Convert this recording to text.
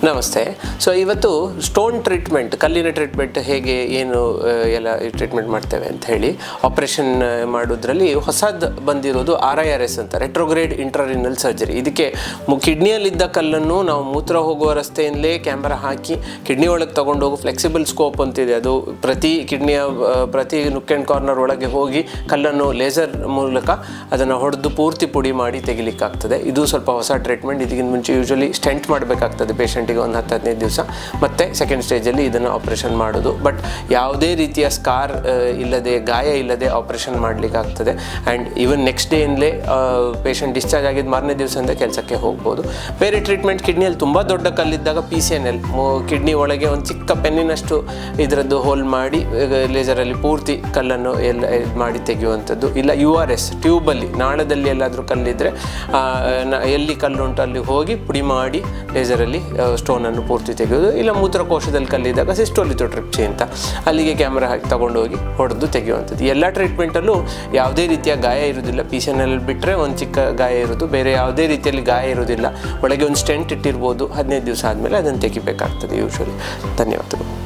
ನಮಸ್ತೆ. ಸೊ ಇವತ್ತು stone treatment, ಕಲ್ಲಿನ ಟ್ರೀಟ್ಮೆಂಟ್ ಹೇಗೆ ಏನು ಎಲ್ಲ ಟ್ರೀಟ್ಮೆಂಟ್ ಮಾಡ್ತೇವೆ ಅಂತ ಹೇಳಿ ಆಪ್ರೇಷನ್ ಮಾಡೋದ್ರಲ್ಲಿ ಹೊಸದು ಬಂದಿರೋದು RIRS ಅಂತ, ರೆಟ್ರೋಗ್ರೇಡ್ ಇಂಟ್ರಾರಿನಲ್ ಸರ್ಜರಿ. ಇದಕ್ಕೆ ಕಿಡ್ನಿಯಲ್ಲಿದ್ದ ಕಲ್ಲನ್ನು ನಾವು ಮೂತ್ರ ಹೋಗುವ ರಸ್ತೆಯಲ್ಲೇ ಕ್ಯಾಮ್ರಾ ಹಾಕಿ ಕಿಡ್ನಿ ಒಳಗೆ ತೊಗೊಂಡೋಗೋ ಫ್ಲೆಕ್ಸಿಬಲ್ ಸ್ಕೋಪ್ ಅಂತಿದೆ. ಅದು ಪ್ರತಿ ಕಿಡ್ನಿಯ ಪ್ರತಿ ನುಕ್ ಆ್ಯಂಡ್ ಕಾರ್ನರ್ ಒಳಗೆ ಹೋಗಿ ಕಲ್ಲನ್ನು ಲೇಸರ್ ಮೂಲಕ ಅದನ್ನು ಹೊಡೆದು ಪೂರ್ತಿ ಪುಡಿ ಮಾಡಿ ತೆಗಿಲಿಕ್ಕಾಗ್ತದೆ. ಇದು ಸ್ವಲ್ಪ ಹೊಸ ಟ್ರೀಟ್ಮೆಂಟ್. ಇದಕ್ಕಿಂತ ಮುಂಚೆ ಯೂಶ್ವಲಿ ಸ್ಟೆಂಟ್ ಮಾಡಬೇಕಾಗ್ತದೆ ಪೇಷಂಟಿಗೆ ಒಂದು 10-15 ದಿವಸ, ಮತ್ತು ಸೆಕೆಂಡ್ ಸ್ಟೇಜಲ್ಲಿ ಇದನ್ನು ಆಪ್ರೇಷನ್ ಮಾಡೋದು. ಬಟ್ ಯಾವುದೇ ರೀತಿಯ ಸ್ಕಾರ್ ಇಲ್ಲದೆ, ಗಾಯ ಇಲ್ಲದೆ ಆಪ್ರೇಷನ್ ಮಾಡಲಿಕ್ಕಾಗ್ತದೆ. ಆ್ಯಂಡ್ ಈವನ್ ನೆಕ್ಸ್ಟ್ ಡೇಯಿಂದಲೇ ಪೇಷಂಟ್ ಡಿಸ್ಚಾರ್ಜ್ ಆಗಿದ್ದು ಮಾರನೇ ದಿವಸದಿಂದ ಕೆಲಸಕ್ಕೆ ಹೋಗ್ಬೋದು. ಬೇರೆ ಟ್ರೀಟ್ಮೆಂಟ್, ಕಿಡ್ನಿಯಲ್ಲಿ ತುಂಬ ದೊಡ್ಡ ಕಲ್ಲಿದ್ದಾಗ PCNL, ಕಿಡ್ನಿ ಒಳಗೆ ಒಂದು ಚಿಕ್ಕ ಪೆನ್ನಿನಷ್ಟು ಇದರದ್ದು ಹೋಲ್ ಮಾಡಿ ಲೇಸರಲ್ಲಿ ಪೂರ್ತಿ ಕಲ್ಲನ್ನು ಎಲ್ಲ ಇದು ಮಾಡಿ ತೆಗೆಯುವಂಥದ್ದು. ಇಲ್ಲ URS, ಟ್ಯೂಬಲ್ಲಿ ನಾಳದಲ್ಲಿ ಎಲ್ಲಾದರೂ ಕಲ್ಲಿದ್ದರೆ ಎಲ್ಲಿ ಕಲ್ಲುಂಟು ಅಲ್ಲಿ ಹೋಗಿ ಪುಡಿ ಮಾಡಿ ಲೇಸರಲ್ಲಿ ಸ್ಟೋನನ್ನು ಪೂರ್ತಿ ತೆಗೆಯೋದು. ಇಲ್ಲ ಮೂತ್ರಕೋಶದಲ್ಲಿ ಕಲ್ಲಿದ್ದಾಗ ಸಿಸ್ಟೋಲಿಥೋಟ್ರಿಪ್ಸಿ ಅಂತ, ಅಲ್ಲಿಗೆ ಕ್ಯಾಮ್ರಾ ಹಾಕಿ ತಗೊಂಡೋಗಿ ಹೊಡೆದು ತೆಗೆಯುವಂಥದ್ದು. ಎಲ್ಲ ಟ್ರೀಟ್ಮೆಂಟಲ್ಲೂ ಯಾವುದೇ ರೀತಿಯ ಗಾಯ ಇರೋದಿಲ್ಲ. PCNL ಬಿಟ್ಟರೆ ಒಂದು ಚಿಕ್ಕ ಗಾಯ ಇರೋದು, ಬೇರೆ ಯಾವುದೇ ರೀತಿಯಲ್ಲಿ ಗಾಯ ಇರೋದಿಲ್ಲ. ಒಳಗೆ ಒಂದು ಸ್ಟೆಂಟ್ ಇಟ್ಟಿರ್ಬೋದು. 15 ದಿವಸ ಆದಮೇಲೆ ಅದನ್ನು ತೆಗಿಬೇಕಾಗ್ತದೆ ಯೂಶ್ವಲಿ. ಧನ್ಯವಾದಗಳು.